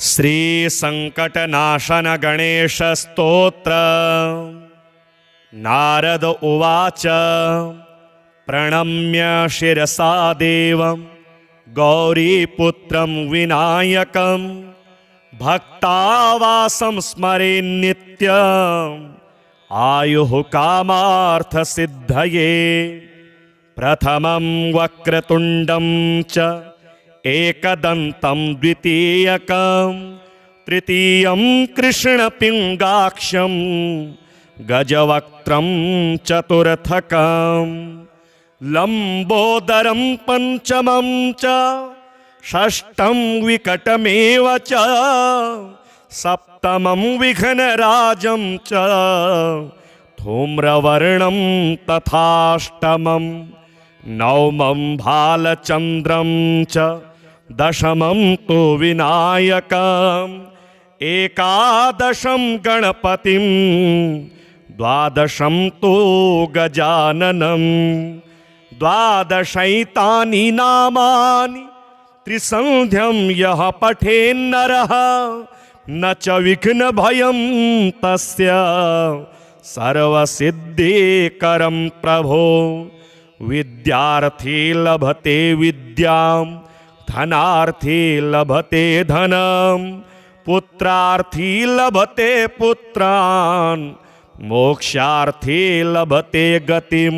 श्री संकटनाशन गणेश स्तोत्र। नारद उवाच प्रणम्य शिरसा देवं गौरीपुत्रं विनायकं भक्तावासं स्मरे नित्यं आयुः कामार्थसिद्धये। प्रथमं वक्रतुण्डं च एकदन्तं द्वितीयकं तृतीयं कृष्णपिङ्गाक्षं गजवक्त्रं चतुर्थकं लम्बोदरं पञ्चमं च षष्ठं विकटमेव च सप्तमं विघ्नराजं च धूम्रवर्णं तथाष्टमं नवमं भालचन्द्रं च दशमं तु विनायकम् एकादशं गणपतिं द्वादशं तु गजाननं द्वादशैतानि नामानि त्रिसन्ध्यं यः पठेन्नरः न च विघ्नभयं तस्य सर्वसिद्धिकरं प्रभो। विद्यार्थी लभते विद्यां धनार्थी लभते धनं पुत्रार्थी लभते पुत्रान् मोक्षार्थी लभते गतिं।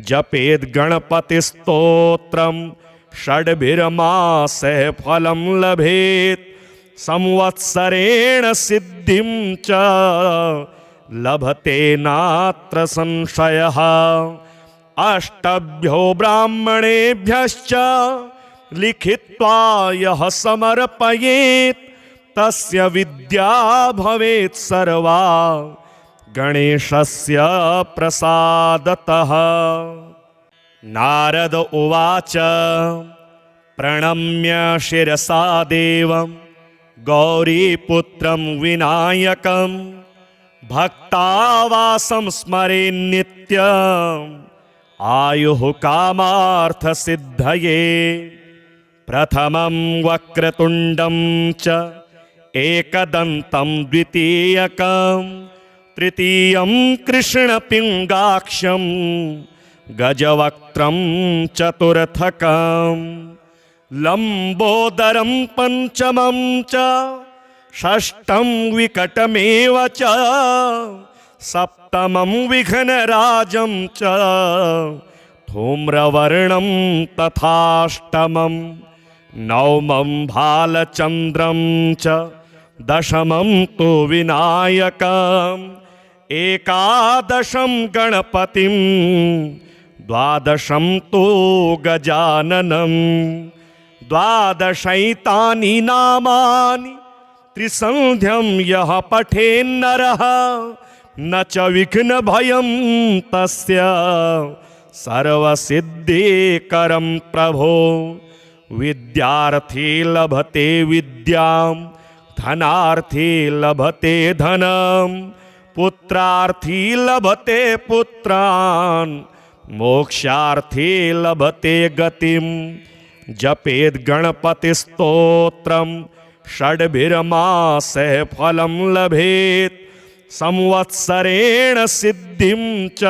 जपेद् गणपतिस्तोत्रं षड्भिर्मासैः फलं लभेत् संवत्सरेण सिद्धिं च लभते नात्र संशयः। अष्टभ्यो ब्राह्मणेभ्यश्च लिखित्वा यः समर्पयेत् तस्य विद्या भवेत् सर्वा गणेशस्य प्रसादतः। नारद उवाच प्रणम्य शिरसा देवं गौरीपुत्रं विनायकं भक्तावासं स्मरे नित्यम् आयुः कामार्थसिद्धये। प्रथमं वक्रतुण्डं च एकदन्तं द्वितीयकं तृतीयं कृष्णपिङ्गाक्षं गजवक्त्रं चतुर्थकं लम्बोदरं पञ्चमं च षष्ठं विकटमेव च सप्तमं विघ्नराजं च धूम्रवर्णं तथाष्टमं नवमं भालचन्द्रं च दशमं तु विनायकम् एकादशं गणपतिं द्वादशं तु गजाननं द्वादशैतानि नामानि त्रिसन्ध्यं यः पठेन्नरः न च विघ्नभयं तस्य सर्वसिद्धिकरं प्रभो। विद्यार्थी लभते विद्यां धनार्थी लभते धनं पुत्रार्थी लभते पुत्रान् मोक्षार्थी लभते गतिं। जपेद् गणपतिस्तोत्रं षड्भिर्मासैः फलं लभेत् संवत्सरेण सिद्धिं च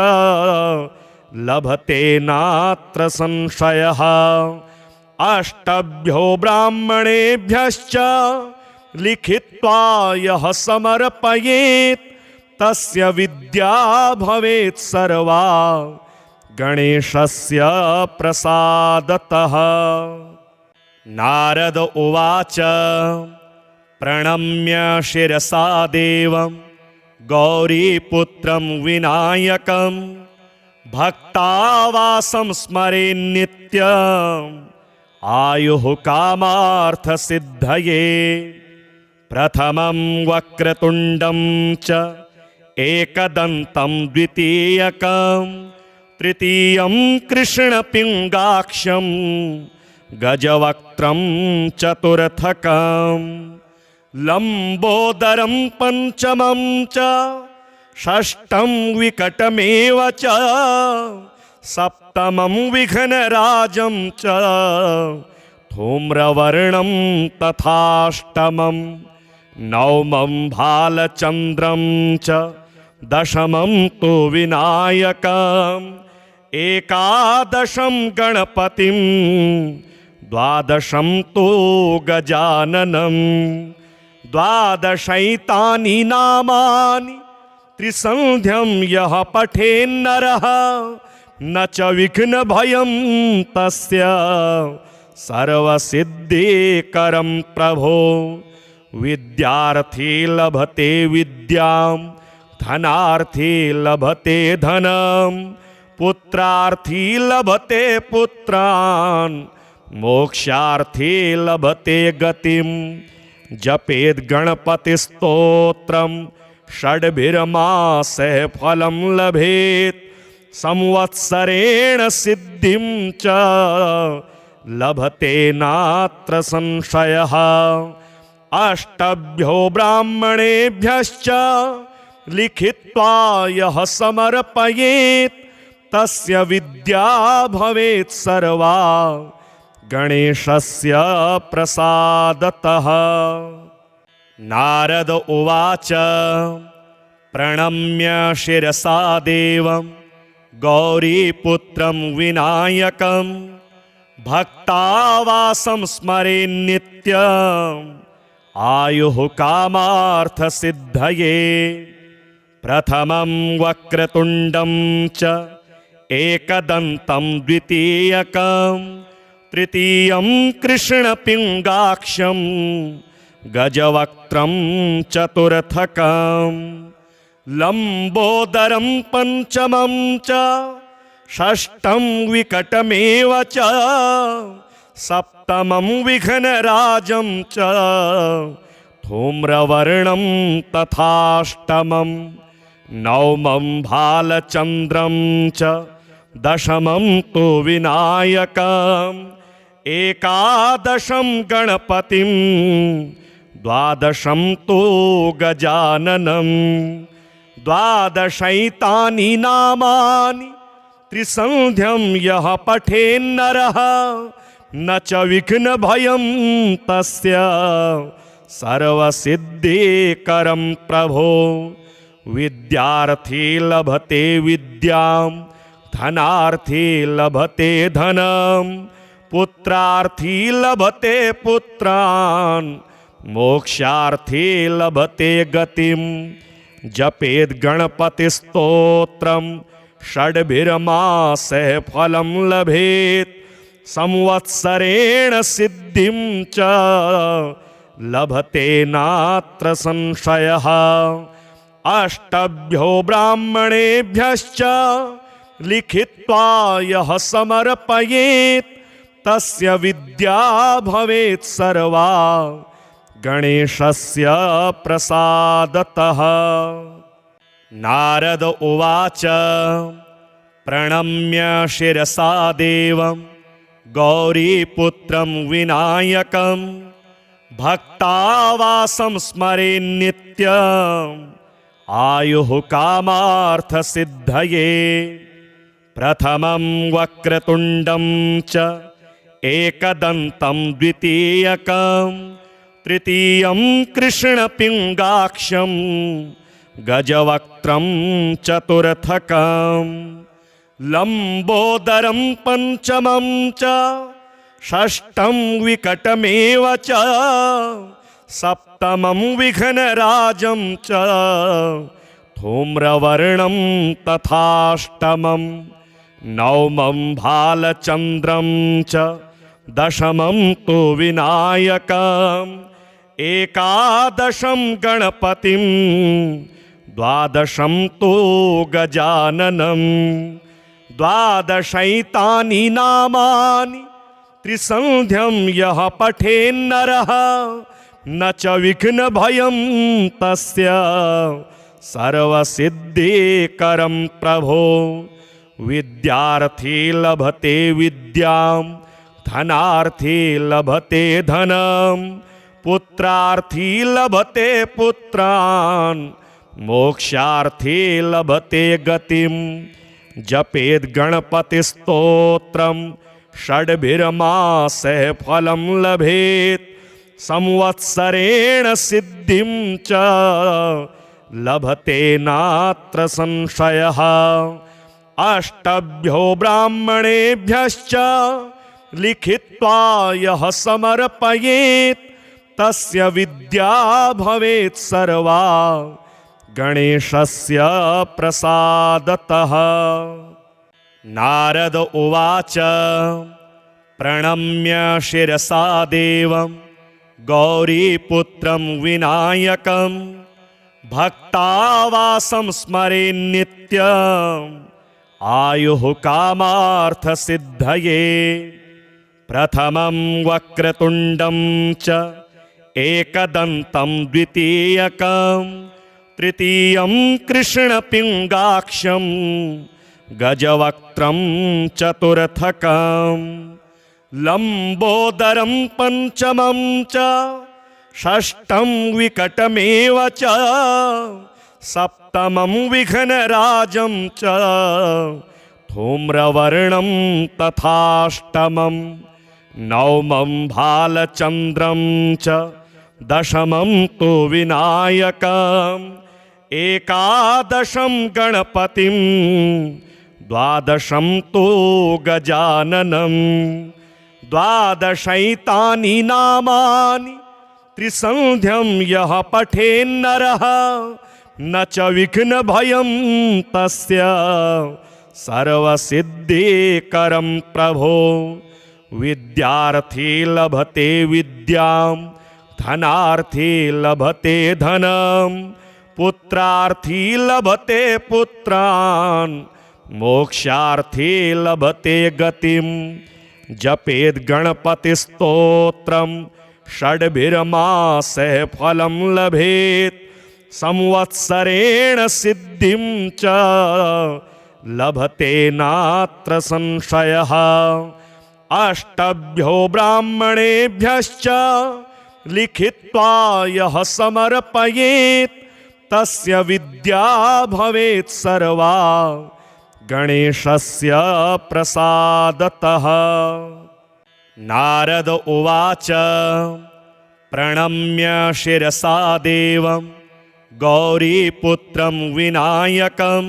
लभते नात्र संशयः। अष्टभ्यो ब्राह्मणेभ्यश्च लिखित्वा यः समर्पयेत् तस्य विद्या भवेत् सर्वा गणेशस्य प्रसादतः। नारद उवाच प्रणम्य शिरसा देवं गौरीपुत्रं विनायकं भक्तावासं स्मरे नित्यम् आयुः कामार्थसिद्धये। प्रथमं वक्रतुण्डं च एकदन्तं द्वितीयकं तृतीयं कृष्णपिङ्गाक्षं गजवक्त्रं चतुर्थकं लम्बोदरं पञ्चमं च षष्ठं विकटमेव च सप्तमं विघ्नराजं च धूम्रवर्णं तथाष्टमं नवमं भालचन्द्रं च दशमं तु विनायकम् एकादशं गणपतिं द्वादशं तु गजाननं द्वादशैतानि नामानि त्रिसन्ध्यं यः पठेन्नरः न च विघ्नभयं तस्य सर्वसिद्धिकरं प्रभो। विद्यार्थी लभते विद्यां धनार्थी लभते धनं पुत्रार्थी लभते पुत्रान् मोक्षार्थी लभते गतिं। जपेद गणपतिस्तोत्रं षड्भिर्मासैः फलं लभेत् संवत्सरेण सिद्धिं च लभते नात्र संशयः। अष्टभ्यो ब्राह्मणेभ्यश्च लिखित्वा यः समर्पयेत् तस्य विद्या भवेत् सर्वा गणेशस्य प्रसादतः। नारद उवाच प्रणम्य शिरसा देवं गौरीपुत्रं विनायकं भक्तावासं स्मरेन्नित्यम् आयुः कामार्थसिद्धये। प्रथमं वक्रतुण्डं च एकदन्तं द्वितीयकं तृतीयं कृष्णपिङ्गाक्षं गजवक्त्रं चतुर्थकं लम्बोदरं पञ्चमं च षष्ठं विकटमेव च सप्तमं विघ्नराजं च धूम्रवर्णं तथाष्टमं नवमं भालचन्द्रं च दशमं तु विनायकम् एकादशं गणपतिं द्वादशं तु गजाननं द्वादशैतानि नामानि त्रिसन्ध्यं यः पठेन्नरः न च विघ्नभयं तस्य सर्वसिद्धिकरं प्रभो। विद्यार्थी लभते विद्यां धनार्थी लभते धनं पुत्रार्थी लभते पुत्रान् मोक्षार्थी लभते गतिं। जपेद गणपतिस्तोत्रं षड्भिर्मासैः फलं लभेत् संवत्सरेण सिद्धिं च लभते नात्र संशयः। अष्टभ्यो ब्राह्मणेभ्यश्च लिखित्वा यः समर्पयेत् तस्य विद्या भवेत् सर्वा गणेशस्य प्रसादतः। नारद उवाच प्रणम्य शिरसा देवं गौरीपुत्रं विनायकं भक्तावासं स्मरेन्नित्यम् आयुः कामार्थसिद्धये। प्रथमं वक्रतुण्डं च एकदन्तं द्वितीयकं तृतीयं कृष्णपिङ्गाक्षं गजवक्त्रं चतुर्थकं लम्बोदरं पञ्चमं च षष्ठं विकटमेव च सप्तमं विघ्नराजं च धूम्रवर्णं तथाष्टमं नवमं भालचन्द्रं च दशमं तु विनायकम् एकादशं गणपतिं द्वादशं तु गजाननं द्वादशैतानि नामानि त्रिसन्ध्यं यः पठेन्नरः न च विघ्नभयं तस्य सर्वसिद्धिकरं प्रभो। विद्यार्थी लभते विद्यां धनार्थी लभते धनं पुत्रार्थी लभते पुत्रान् मोक्षार्थी लभते गतिं। जपेद गणपतिस्तोत्रं षड्भिर्मासैः फलं लभेत् संवत्सरेण सिद्धिं च लभते नात्र संशयः। अष्टभ्यो ब्राह्मणेभ्यश्च लिखित्वा यः समर्पयेत् तस्य विद्या भवेत् सर्वा गणेशस्य प्रसादतः। नारद उवाच प्रणम्य शिरसा देवं गौरीपुत्रं विनायकं भक्तावासं स्मरेन्नित्यम् आयुः कामार्थसिद्धये। प्रथमं वक्रतुण्डं च एकदन्तं द्वितीयकं तृतीयं कृष्णपिङ्गाक्षं गजवक्त्रं चतुर्थकं लम्बोदरं पञ्चमं च षष्ठं विकटमेव च सप्तमं विघ्नराजं च धूम्रवर्णं तथाष्टमं नवमं भालचन्द्रं च दशमं तु विनायकम् एकादशं गणपतिं द्वादशं तु गजाननं द्वादशैतानि नामानि त्रिसन्ध्यं यः पठेन्नरः न च विघ्नभयं तस्य सर्वसिद्धिकरं प्रभो। विद्यार्थी लभते विद्यां धनार्थी लभते धनं पुत्रार्थी लभते पुत्रान् मोक्षार्थी लभते गतिं। जपेद् गणपतिस्तोत्रं षड्भिर्मासैः फलं लभेत् संवत्सरेण सिद्धिं च लभते नात्र संशयः। अष्टभ्यो ब्राह्मणेभ्यश्च लिखित्वा यः समर्पयेत् तस्य विद्या भवेत् सर्वा गणेशस्य प्रसादतः। नारद उवाच प्रणम्य शिरसा देवं गौरीपुत्रं विनायकं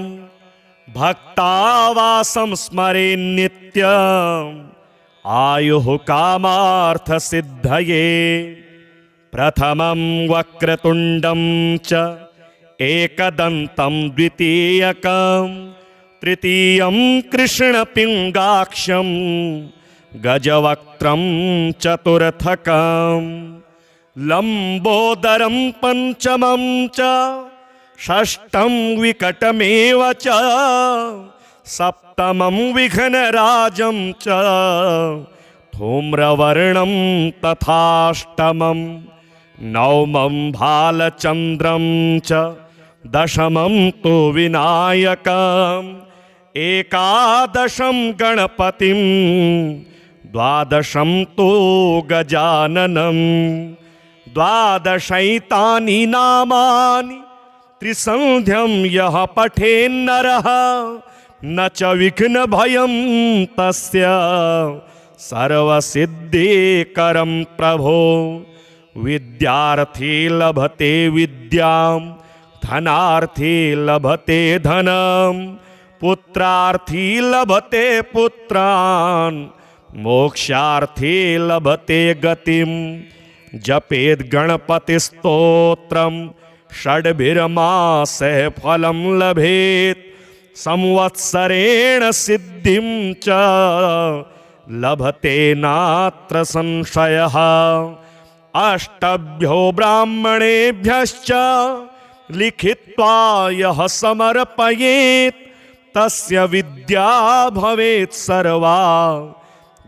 भक्तावासं स्मरेन्नित्यम् आयुः कामार्थसिद्धये। प्रथमं वक्रतुण्डं च एकदन्तं द्वितीयकं तृतीयं कृष्णपिङ्गाक्षं गजवक्त्रं चतुर्थकं लम्बोदरं पञ्चमं च षष्ठं विकटमेव च सप्तमं विघ्नराजं च धूम्रवर्णं तथाष्टमं नवमं भालचन्द्रं च दशमं तु विनायकम् एकादशं गणपतिं द्वादशं तु गजाननं द्वादशैतानि नामानि त्रिसन्ध्यं यः पठेन्नरः न च विघ्नभयं तस्य सर्वसिद्धिकरं प्रभो। विद्यार्थी लभते विद्यां धनार्थी लभते धनं पुत्रार्थी लभते पुत्रान् मोक्षार्थी लभते गतिं। जपेद् गणपतिस्तोत्रं षड्भिर्मासैः फलं लभेत् संवत्सरेण सिद्धिं च लभते नात्र संशयः। अष्टभ्यो ब्राह्मणेभ्यश्च लिखित्वा यः समर्पयेत् तस्य विद्या भवेत् सर्वा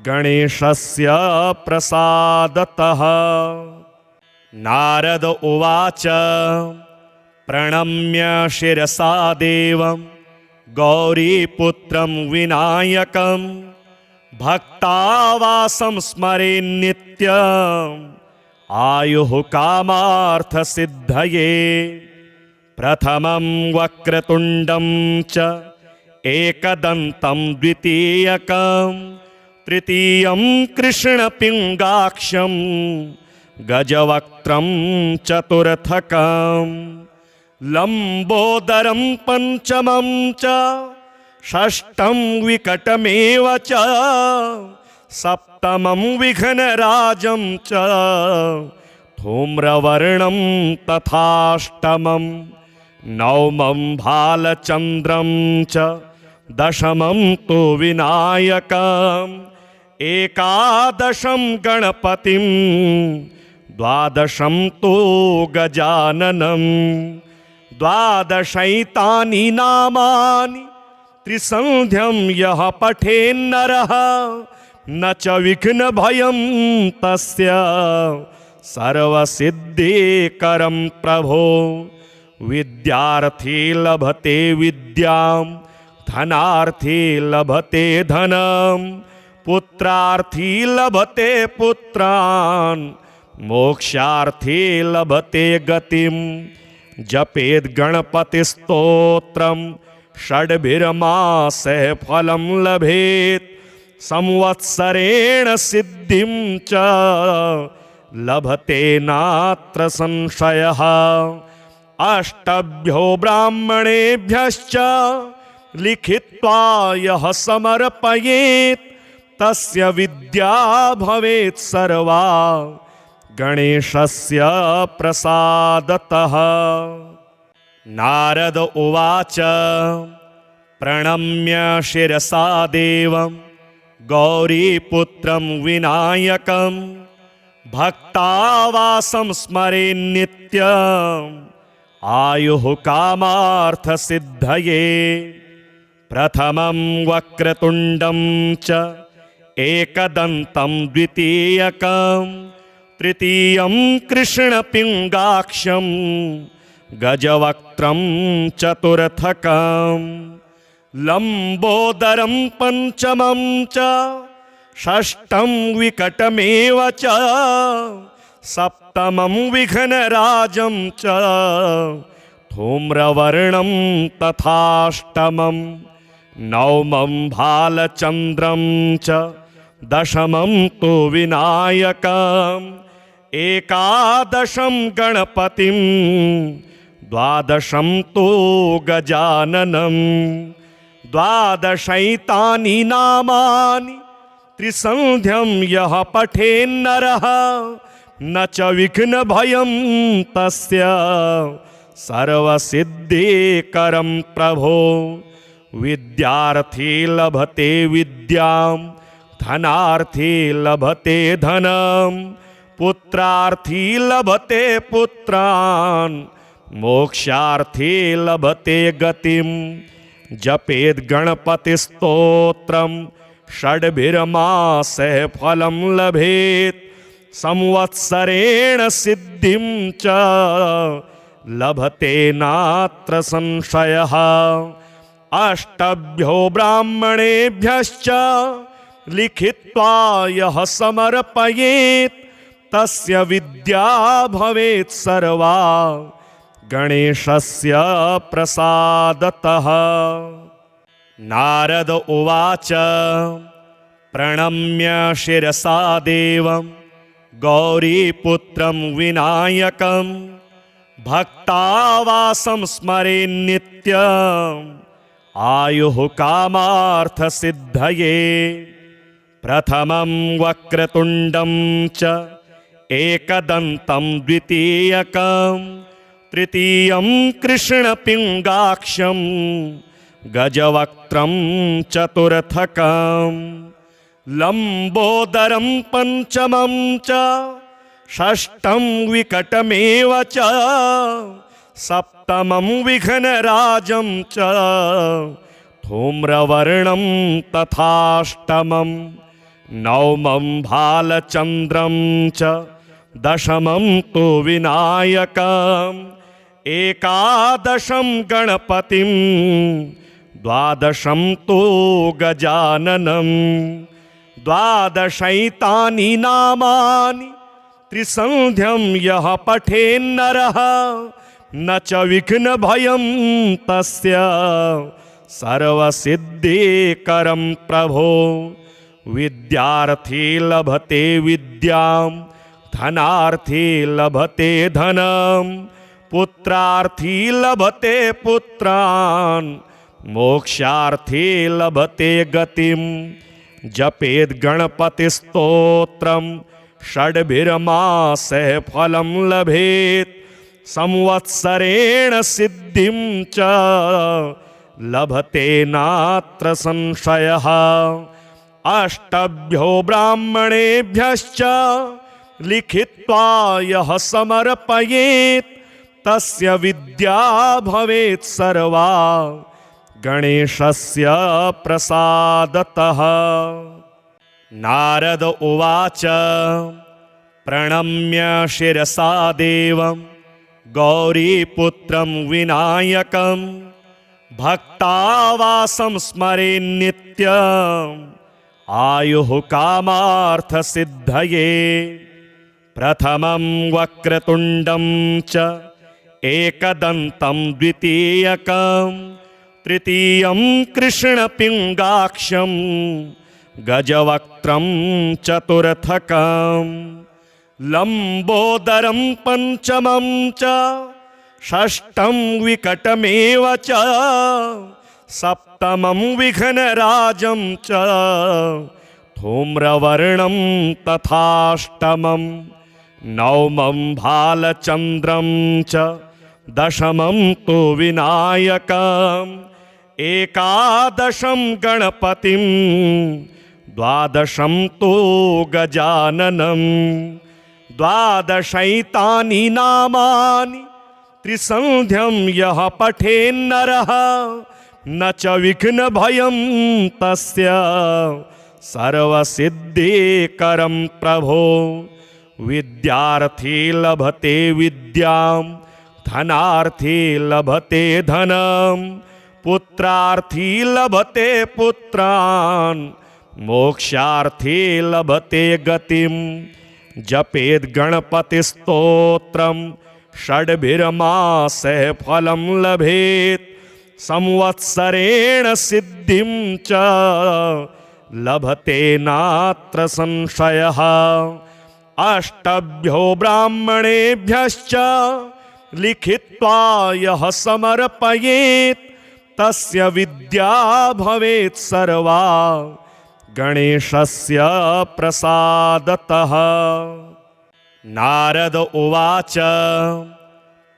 गणेशस्य प्रसादतः। नारद उवाच प्रणम्य शिरसा देवं गौरीपुत्रं विनायकं भक्तावासं स्मरेन्नित्यम् आयुः कामार्थसिद्धये। प्रथमं वक्रतुण्डं च एकदन्तं द्वितीयकं तृतीयं कृष्णपिङ्गाक्षं गजवक्त्रं चतुर्थकं लम्बोदरं पञ्चमं च षष्ठं विकटमेव च सप्तमं विघ्नराजं च धूम्रवर्णं तथाष्टमं नवमं भालचन्द्रं च दशमं तु विनायकम् एकादशं गणपतिं द्वादशं तु गजाननं द्वादशैतानि नामानि त्रिसन्ध्यं यः पठेन्नरः न च विघ्नभयं तस्य सर्वसिद्धिकरं प्रभो। विद्यार्थी लभते विद्यां धनार्थी लभते धनं पुत्रार्थी लभते पुत्रान् मोक्षार्थी लभते गतिं जपेद् गणपतिस्तोत्रं षड्भिर्मासे फलं लभेत् संवत्सरेण सिद्धिं च लभते नात्र संशयः। अष्टभ्यो ब्राह्मणेभ्यश्च लिखित्वा यः समर्पयेत् तस्य विद्या भवेत् सर्वा गणेशस्य प्रसादतः। नारद उवाच प्रणम्य शिरसा देवं गौरीपुत्रं विनायकं भक्तावासं स्मरेन्नित्यम् आयुः कामार्थसिद्धये। प्रथमं वक्रतुण्डं च एकदन्तं द्वितीयकं तृतीयं कृष्णपिङ्गाक्षं गजवक्त्रं चतुर्थकं लम्बोदरं पञ्चमं च षष्ठं विकटमेव च सप्तमं विघ्नराजं च धूम्रवर्णं तथाष्टमं नवमं भालचन्द्रं च दशमं तु विनायकम् एकादशं गणपतिं द्वादशं तु गजाननं द्वादशैतानि नामानि त्रिसन्ध्यं यः पठेन्नरः न च विघ्नभयं तस्य सर्वसिद्धिकरं प्रभो। विद्यार्थी लभते विद्यां धनार्थी लभते धनं पुत्रार्थी लभते पुत्रान् मोक्षार्थी लभते गतिं जपेद् गणपतिस्तोत्रं षड्भिर्मासे फलं लभेत् संवत्सरेण सिद्धिं च लभते नात्र संशयः। अष्टभ्यो ब्राह्मणेभ्यश्च लिखित्वा यः समर्पयेत् तस्य विद्या भवेत् सर्वा गणेशस्य प्रसादतः। नारद उवाच प्रणम्य शिरसा देवं गौरीपुत्रं विनायकं भक्तावासं स्मरेन्नित्यम् आयुः कामार्थसिद्धये। प्रथमं वक्रतुण्डं च एकदन्तं द्वितीयकं तृतीयं कृष्णपिङ्गाक्षं गजवक्त्रं चतुर्थकं लम्बोदरं पञ्चमं च षष्ठं विकटमेव च सप्तमं विघ्नराजं च धूम्रवर्णं तथाष्टमं नवमं भालचन्द्रं च दशमं तु विनायकम् एकादशं गणपतिं द्वादशं तु गजाननं द्वादशैतानि नामानि त्रिसन्ध्यं यः पठेन्नरः न च विघ्नभयं तस्य सर्वसिद्धिकरं प्रभो। विद्यार्थी लभते विद्यां धनार्थी लभते धनं पुत्रार्थी लभते पुत्रान् मोक्षार्थी लभते गतिं जपेद गणपति स्तोत्रम षड्भिर्मासैः फलं लभेत संवत्सरेण सिद्धिं च लभते नात्र संशयः अष्टभ्यो ब्राह्मणेभ्यश्च लिखित्वा यः समर्पयेत् तस्य विद्या भवेत् सर्वा गणेशस्य प्रसादतः। नारद उवाच प्रणम्य शिरसा देवं गौरीपुत्रं विनायकं भक्तावासं स्मरेन्नित्यम् आयुः कामार्थसिद्धये प्रथमं वक्रतुण्डं च एकदन्तं द्वितीयकं तृतीयं कृष्णपिङ्गाक्षं गजवक्त्रं चतुर्थकं लम्बोदरं पञ्चमं च षष्ठं विकटमेव च सप्तमं विघ्नराजं च धूम्रवर्णं तथाष्टमं नवमं भालचन्द्रं च दशमं तु विनायकम् एकादशं गणपतिं द्वादशं तु गजाननं द्वादशैतानि नामानि त्रिसन्ध्यं यः पठेन्नरः न च विघ्नभयं तस्य सर्वसिद्धिकरं प्रभो विद्यार्थी लभते विद्यां धनार्थी लभते धनं पुत्रार्थी लभते पुत्रान् मोक्षार्थी लभते गतिं जपेद गणपति स्तोत्रम षड्भिर्मासैः फलं लभेत संवत्सरेण सिद्धिं च लभते नात्र संशयः अष्टभ्यो ब्राह्मणेभ्यश्च लिखित्वा यः समर्पयेत् तस्य विद्या भवेत् सर्वा गणेशस्य प्रसादतः। नारद उवाच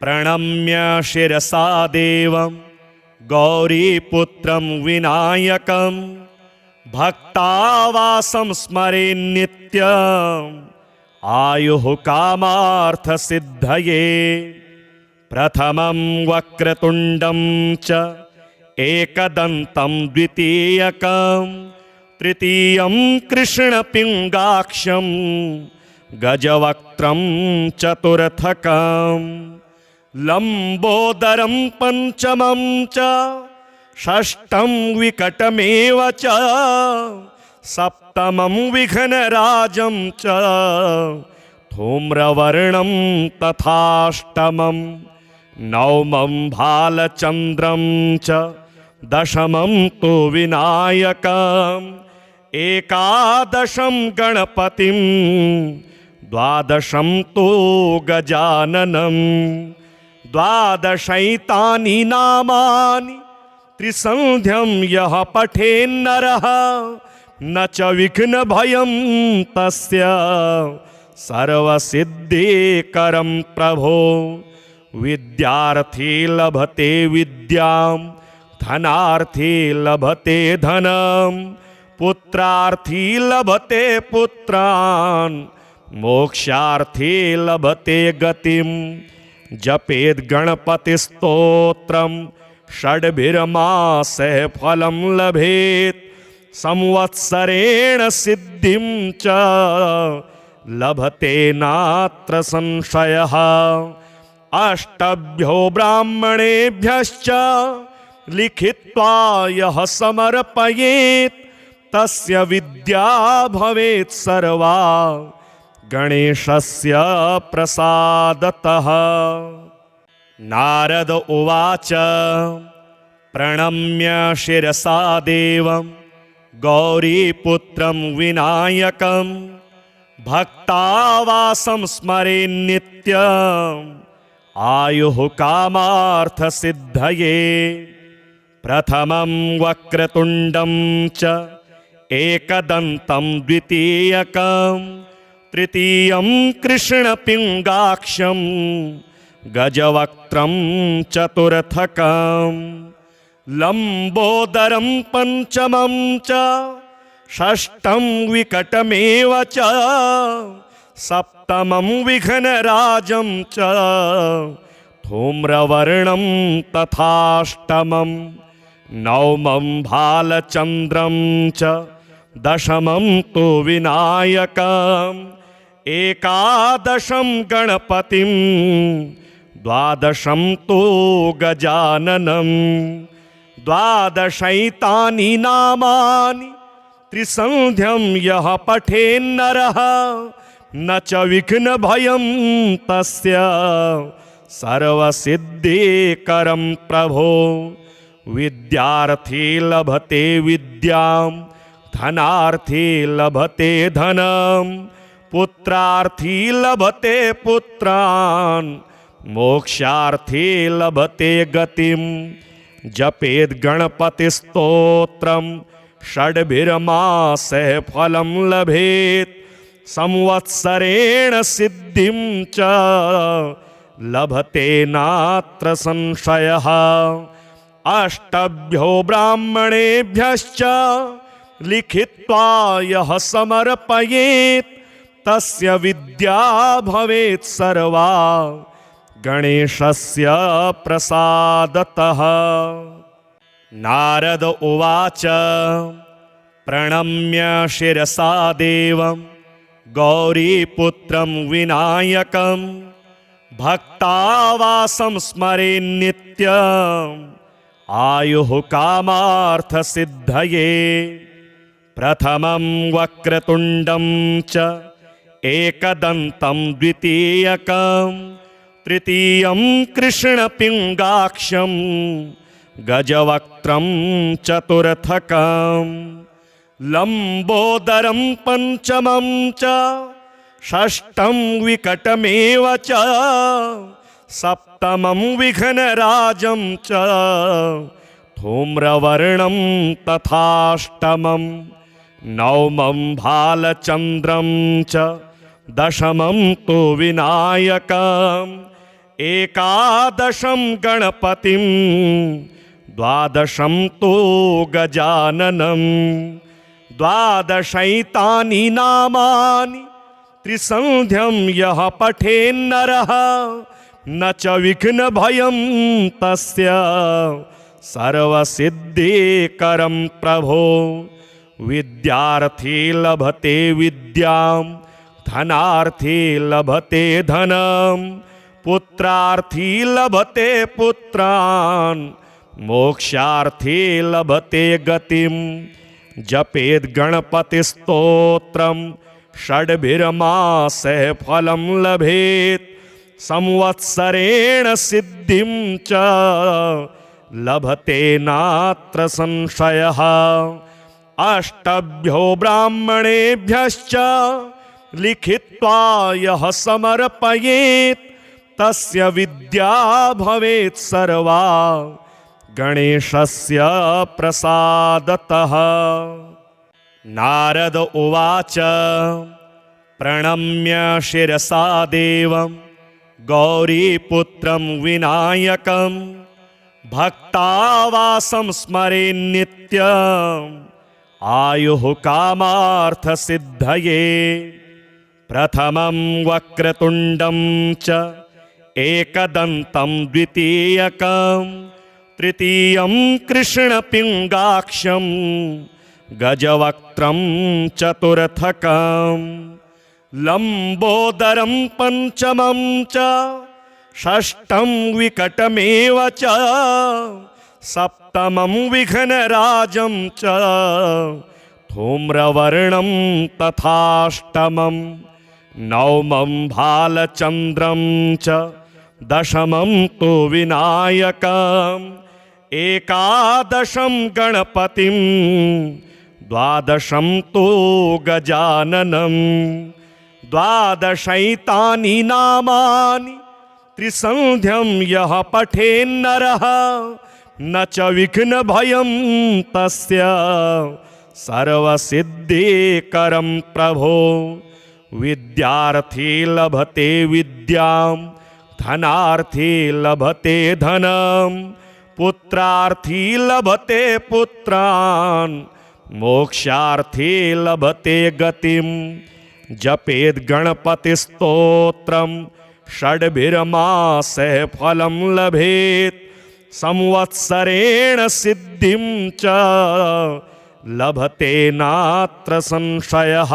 प्रणम्य शिरसा देवं गौरीपुत्रं विनायकं भक्तावासं स्मरेन्नित्यम् आयुः कामार्थसिद्धये प्रथमं वक्रतुण्डं च एकदन्तं द्वितीयकं तृतीयं कृष्णपिङ्गाक्षं गजवक्त्रं चतुर्थकं लम्बोदरं पञ्चमं च षष्ठं विकटमेव च सप्तमं विघ्नराजं च धूम्रवर्णं तथाष्टमं नवमं भालचन्द्रं च दशमं तु विनायकम् एकादशं गणपतिं द्वादशं तु गजाननं द्वादशैतानि नामानि त्रिसन्ध्यं यः पठेन्नरः न च विघ्नभयं तस्य सर्वसिद्धिकरं प्रभो विद्यार्थी लभते विद्यां धनार्थी लभते धनं पुत्रार्थी लभते पुत्रान् मोक्षार्थी लभते गतिं जपेद गणपति स्तोत्रम षड्भिर्मासैः फलं लभेत संवत्सरेण सिद्धिं च लभते नात्र संशयः अष्टभ्यो ब्राह्मणेभ्यश्च लिखित्वा यः समर्पयेत् तस्य विद्या भवेत् सर्वा गणेशस्य प्रसादतः। नारद उवाच प्रणम्य शिरसा देवं गौरीपुत्रं विनायकं भक्तावासं स्मरे नित्यम् आयुः कामार्थसिद्धये। प्रथमं वक्रतुण्डं च एकदन्तं द्वितीयकं तृतीयं कृष्णपिङ्गाक्षं गजवक्त्रं चतुर्थकं लम्बोदरं पञ्चमं च षष्ठं विकटमेव च सप्तमं विघ्नराजं च धूम्रवर्णं तथाष्टमं नवमं भालचन्द्रं च दशमं तु विनायकम् एकादशं गणपतिं द्वादशं तु गजाननं द्वादशैतानि नामानि त्रिसन्ध्यं यः पठेन्नरः न च विघ्नभयं तस्य सर्वसिद्धिकरं प्रभो। विद्यार्थी लभते विद्यां धनार्थी लभते धनं पुत्रार्थी लभते पुत्रान् मोक्षार्थी लभते गतिं। जपेद् गणपतिस्तोत्रं षड्भिर्मासैः फलं लभेत् संवत्सरेण सिद्धिं च लभते नात्र संशयः। अष्टभ्यो ब्राह्मणेभ्यश्च लिखित्वा यः समर्पयेत् तस्य विद्या भवेत् सर्वा गणेशस्य प्रसादतः। नारद उवाच प्रणम्य शिरसा देवं गौरीपुत्रं विनायकं भक्तावासं स्मरे नित्यम् आयुः कामार्थसिद्धये। प्रथमं वक्रतुण्डं च एकदन्तं द्वितीयकं तृतीयं कृष्णपिङ्गाक्षं गजवक्त्रं चतुर्थकं लम्बोदरं पञ्चमं च षष्ठं विकटमेव च सप्तमं विघ्नराजं च धूम्रवर्णं तथाष्टमं नवमं भालचन्द्रं च दशमं तु विनायकम् एकादशं गणपतिं द्वादशं तु गजाननं द्वादशैतानि नामानि त्रिसन्ध्यं यः पठेन्नरः न च विघ्नभयं तस्य सर्वसिद्धिकरं प्रभो। विद्यार्थी लभते विद्यां धनार्थी लभते धनं पुत्रार्थी लभते पुत्रान् मोक्षार्थी लभते गतिं। जपेद् गणपतिस्तोत्रं षड्भिर्मासैः फलं लभेत् संवत्सरेण सिद्धिं च लभते नात्र संशयः। अष्टभ्यो ब्राह्मणेभ्यश्च लिखित्वा यः समर्पयेत् तस्य विद्या भवेत् सर्वा गणेशस्य प्रसादतः। नारद उवाच प्रणम्य शिरसा देवं गौरीपुत्रं विनायकं भक्तावासं स्मरे नित्यम् आयुः कामार्थसिद्धये। प्रथमं वक्रतुण्डं च एकदन्तं द्वितीयकं तृतीयं कृष्णपिङ्गाक्षं गजवक्त्रं चतुर्थकं लम्बोदरं पञ्चमं च षष्ठं विकटमेव च सप्तमं विघ्नराजं च धूम्रवर्णं तथाष्टमं नवमं भालचन्द्रं च दशमं तु विनायकम् एकादशं गणपतिं द्वादशं तु गजाननं द्वादशैतानि नामानि त्रिसन्ध्यं यः पठेन्नरः न च विघ्नभयं तस्य सर्वसिद्धिकरं प्रभो। विद्यार्थी लभते विद्यां धनार्थी लभते धनं पुत्रार्थी लभते पुत्रान् मोक्षार्थी लभते गतिं। जपेद् गणपतिस्तोत्रं षड्भिर्मासैः फलं लभेत् संवत्सरेण सिद्धिं च लभते नात्र संशयः।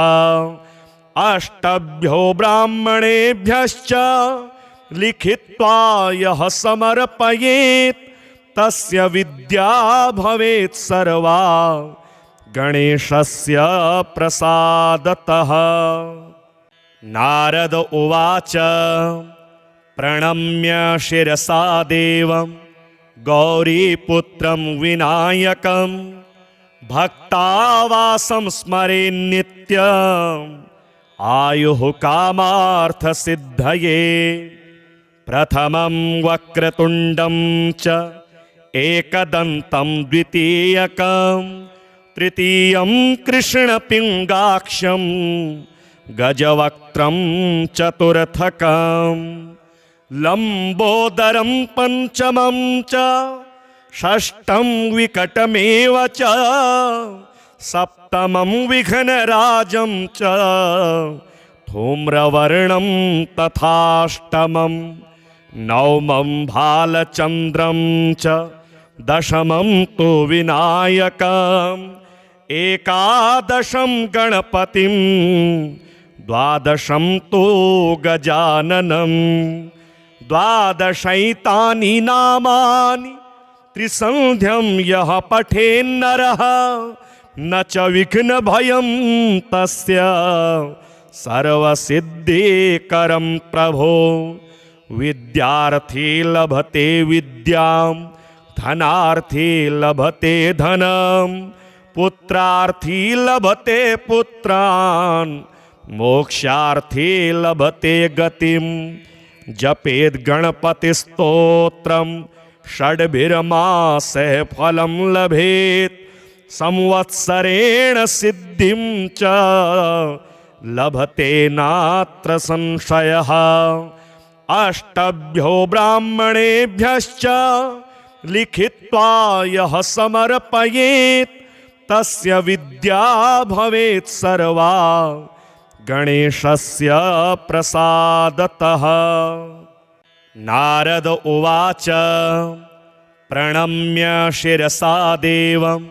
अष्टभ्यो ब्राह्मणेभ्यश्च लिखित्वा यः समर्पयेत् तस्य विद्या भवेत् सर्वा गणेशस्य प्रसादतः। नारद उवाच प्रणम्य शिरसा देवं गौरीपुत्रं विनायकं भक्तावासं स्मरेन्नित्यम् आयुः कामार्थसिद्धये। प्रथमं वक्रतुण्डं च एकदन्तं द्वितीयकं तृतीयं कृष्णपिङ्गाक्षं गजवक्त्रं चतुर्थकं लम्बोदरं पञ्चमं च षष्ठं विकटमेव च सप्तमं विघ्नराजं च धूम्रवर्णं तथाष्टमं नवमं भालचन्द्रं च दशमं तु विनायकम् एकादशं गणपतिं द्वादशं तु गजाननं द्वादशैतानि नामानि त्रिसन्ध्यं यः पठेन्नरः न च विघ्नभयं तस्य सर्वसिद्धिकरं प्रभो। विद्यार्थी लभते विद्यां धनार्थी लभते धनं पुत्रार्थी लभते पुत्रान् मोक्षार्थी लभते गतिं। जपेद् गणपतिस्तोत्रं षड्भिर्मासैः फलं लभेत् संवत्सरेण सिद्धिं च लभते नात्र संशयः। अष्टभ्यो ब्राह्मणेभ्यश्च लिखित्वा यः समर्पयेत् तस्य विद्या भवेत् सर्वा गणेशस्य प्रसादतः। नारद उवाच प्रणम्य शिरसा देवं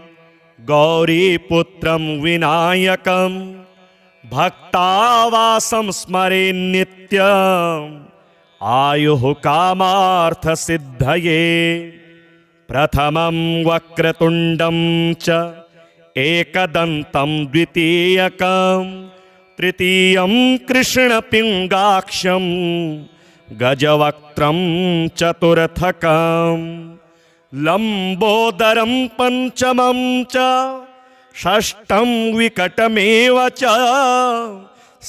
गौरीपुत्रं विनायकं भक्तावासं स्मरेन्नित्यम् आयुः कामार्थसिद्धये। प्रथमं वक्रतुण्डं च एकदन्तं द्वितीयकं तृतीयं कृष्णपिङ्गाक्षं गजवक्त्रं चतुर्थकं लम्बोदरं पञ्चमं च षष्ठं विकटमेव च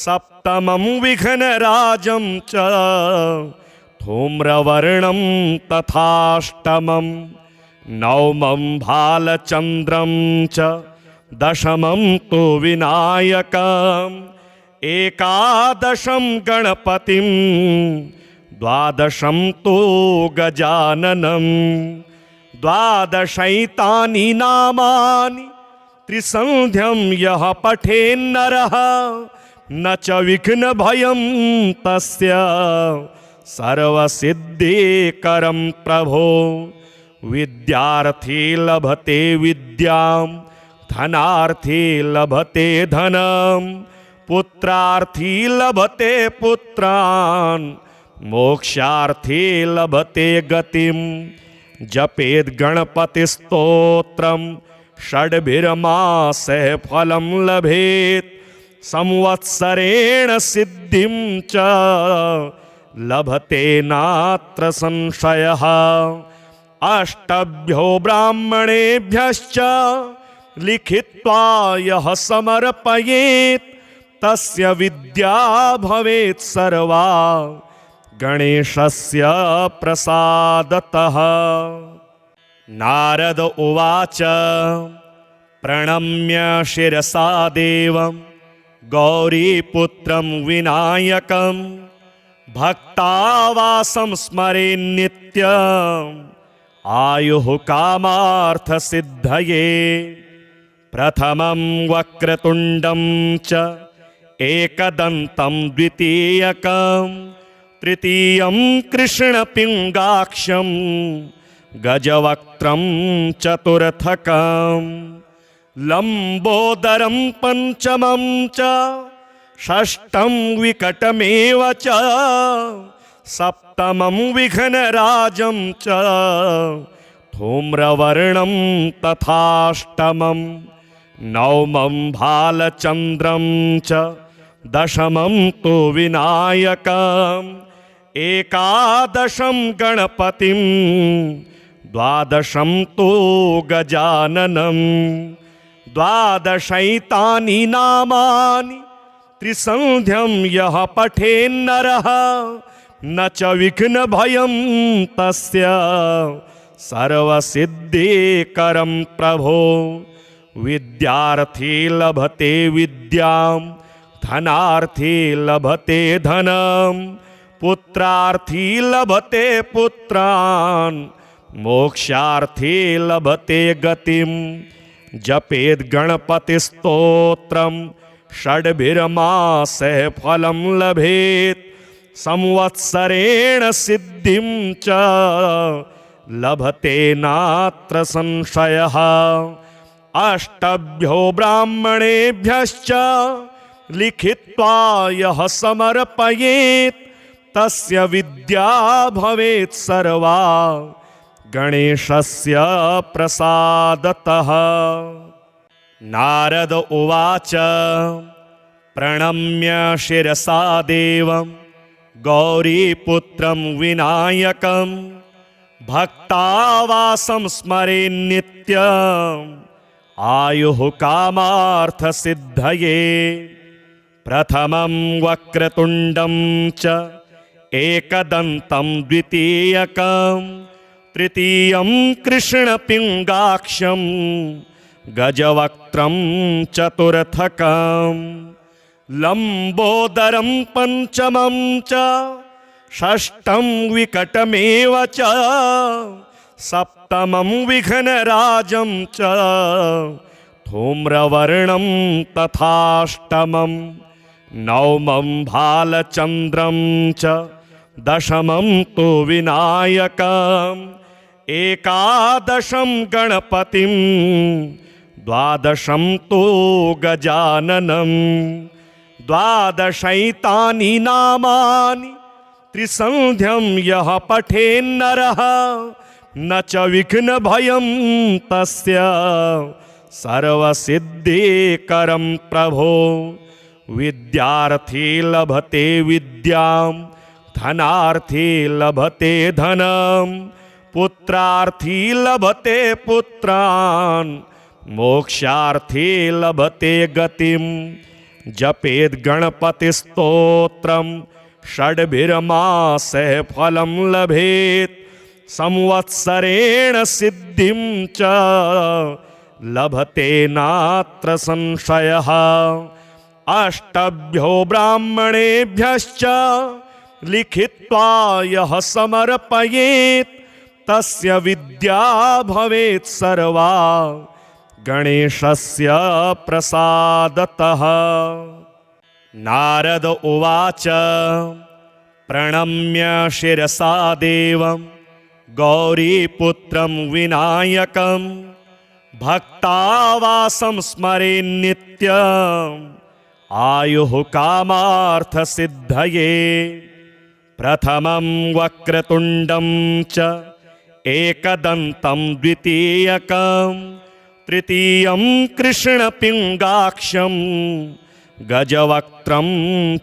सप्तमं विघ्नराजं च धूम्रवर्णं तथाष्टमं नवमं भालचन्द्रं च दशमं तु विनायकम् एकादशं गणपतिं द्वादशं तु गजाननं द्वादशैतानि नामानि त्रिसन्ध्यं यः पठेन्नरः न च विघ्नभयं तस्य सर्वसिद्धिकरं प्रभो। विद्यार्थी लभते विद्यां धनार्थी लभते धनं पुत्रार्थी लभते पुत्रान् मोक्षार्थी लभते गतिं। जपेद् गणपतिस्तोत्रं षड्भिर्मासैः फलं लभेत् संवत्सरेण सिद्धिं च लभते नात्र संशयः। अष्टभ्यो ब्राह्मणेभ्यश्च लिखित्वा यः समर्पयेत् तस्य विद्या भवेत् सर्वा गणेशस्य प्रसादतः। नारद उवाच प्रणम्य शिरसा देवं गौरीपुत्रं विनायकं भक्तावासं स्मरेन्नित्यम् आयुः कामार्थसिद्धये। प्रथमं वक्रतुण्डं च एकदन्तं द्वितीयकं तृतीयं कृष्णपिङ्गाक्षं गजवक्त्रं चतुर्थकं लम्बोदरं पञ्चमं च षष्ठं विकटमेव च सप्तमं विघ्नराजं च धूम्रवर्णं तथाष्टमं नवमं भालचन्द्रं च दशमं तु विनायकम् एकादशं गणपतिं द्वादशं तु गजाननं द्वादशैतानि नामानि त्रिसन्ध्यं यः पठेन्नरः न च विघ्नभयं तस्य सर्वसिद्धिकरं प्रभो। विद्यार्थी लभते विद्यां धनार्थी लभते धनं पुत्रार्थी लभते पुत्रान् मोक्षार्थी लभते गतिं। जपेद् गणपतिस्तोत्रं षड्भिर्मासैः फलं लभेत् संवत्सरेण सिद्धिं च लभते नात्र संशयः। अष्टभ्यो ब्राह्मणेभ्यश्च लिखित्वा यः समर्पयेत् तस्य विद्या भवेत् सर्वा गणेशस्य प्रसादतः। नारद उवाच प्रणम्य शिरसा देवं गौरीपुत्रं विनायकं भक्तावासं स्मरेन्नित्यम् आयुः कामार्थसिद्धये। प्रथमं वक्रतुण्डं च एकदन्तं द्वितीयकं तृतीयं कृष्णपिङ्गाक्षं गजवक्त्रं चतुर्थकं लम्बोदरं पञ्चमं च षष्ठं विकटमेव च सप्तमं विघ्नराजं च धूम्रवर्णं तथाष्टमं नवमं भालचन्द्रं च दशमं तु विनायकम् एकादशं गणपतिं द्वादशं तु गजाननं द्वादशैतानि नामानि त्रिसन्ध्यं यः पठेन्नरः न च विघ्नभयं तस्य सर्वसिद्धिकरं प्रभो। विद्यार्थी लभते विद्यां धनार्थी लभते धनं पुत्रार्थी लभते पुत्रान् मोक्षार्थी लभते गतिं। जपेद् गणपतिस्तोत्रं षड्भिर्मासैः फलं लभेत् संवत्सरेण सिद्धिं च लभते नात्र संशयः। अष्टभ्यो ब्राह्मणेभ्यश्च लिखित्वा यः समर्पयेत् तस्य विद्या भवेत् सर्वा गणेशस्य प्रसादतः। नारद उवाच प्रणम्य शिरसा देवं गौरीपुत्रं विनायकं भक्तावासं स्मरेन्नित्यम् आयुः कामार्थसिद्धये। प्रथमं वक्रतुण्डं च एकदन्तं द्वितीयकं तृतीयं कृष्णपिङ्गाक्षं गजवक्त्रं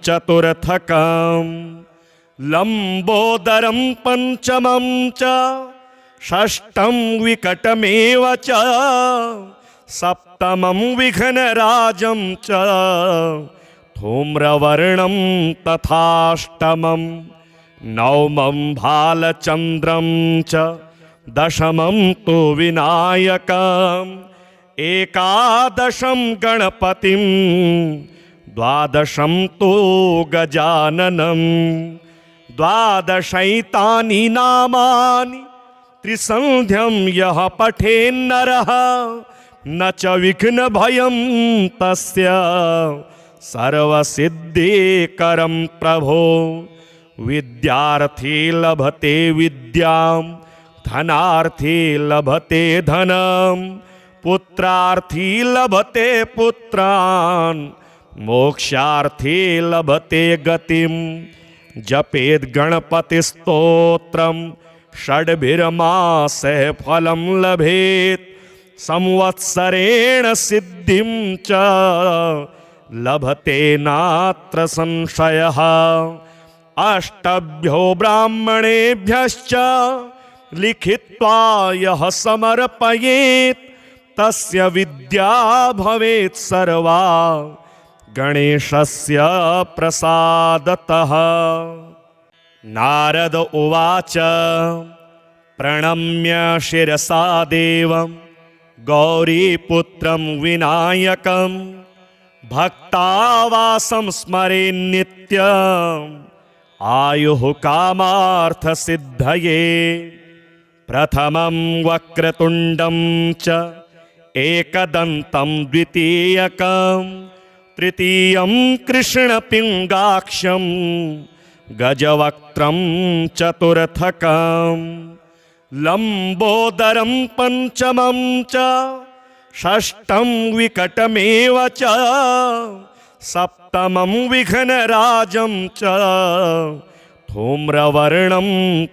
चतुर्थकं लम्बोदरं पञ्चमं च षष्ठं विकटमेव च सप्तमं विघ्नराजं च धूम्रवर्णं तथाष्टमं नवमं भालचन्द्रं च दशमं तु विनायकम् एकादशं गणपतिं द्वादशं तु गजाननं द्वादशैतानि नामानि त्रिसन्ध्यं यः पठेन्नरः न च विघ्नभयं तस्य सर्वसिद्धिकरं प्रभो। विद्यार्थी लभते विद्यां धनार्थी लभते धनं पुत्रार्थी लभते पुत्रान् मोक्षार्थी लभते गतिं। जपेद् गणपतिस्तोत्रं षड्भिर्मासैः फलं लभेत् संवत्सरेण सिद्धिं च लभते नात्र संशयः। अष्टभ्यो ब्राह्मणेभ्यश्च लिखित्वा यः समर्पयेत् तस्य विद्या भवेत् सर्वा गणेशस्य प्रसादतः। नारद उवाच प्रणम्य शिरसा देवं गौरीपुत्रं विनायकं भक्तावासं स्मरेन्नित्यम् आयुः कामार्थसिद्धये। प्रथमं वक्रतुण्डं च एकदन्तं द्वितीयकं तृतीयं कृष्णपिङ्गाक्षं गजवक्त्रं चतुर्थकं लम्बोदरं पञ्चमं च षष्ठं विकटमेव च सप्तमं विघ्नराजं च धूम्रवर्णं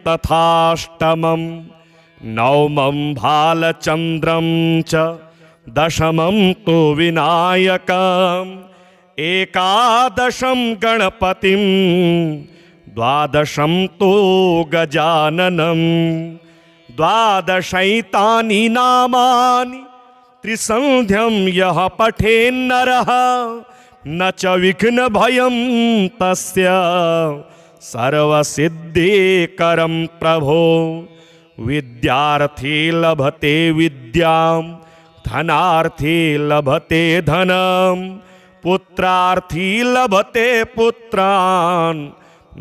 तथाष्टमं नवमं भालचन्द्रं च दशमं तु विनायकम् एकादशं गणपतिं द्वादशं तु गजाननं द्वादशैतानि नामानि त्रिसन्ध्यं यः पठेन्नरः न च विघ्नभयं तस्य सर्वसिद्धिकरं प्रभो। विद्यार्थी लभते विद्यां धनार्थी लभते धनं पुत्रार्थी लभते पुत्रान्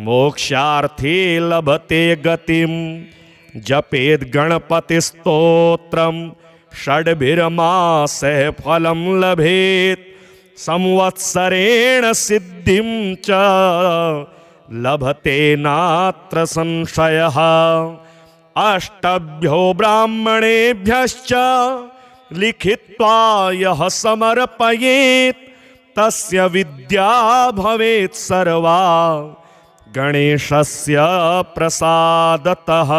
मोक्षार्थी लभते गतिं। जपेद् गणपतिस्तोत्रं षड्भिर्मासैः फलं लभेत् संवत्सरेण सिद्धिं च लभते नात्र संशयः। अष्टभ्यो ब्राह्मणेभ्यश्च लिखित्वा यः समर्पयेत् तस्य विद्या भवेत् सर्वा गणेशस्य प्रसादतः।